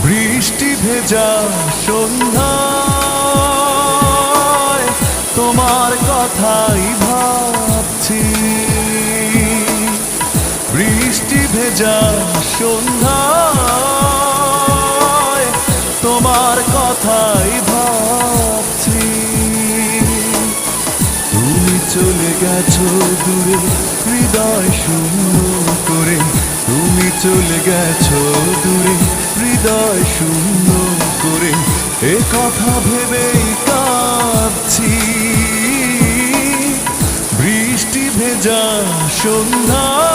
বৃষ্টি ভেজা সন্ধ্যায় তোমার কথাই ভাবছি। বৃষ্টি ভেজা সন্ধ্যায় তোমার কথাই ভাবছি। তুমি চলে গেছো দূরে হৃদয় শূন্য করে, তুমি চলে গেছো দূরে হৃদয় শূন্য করে, এ কথা ভেবেই কাঁদছি। বৃষ্টি ভেজা সন্ধ্যা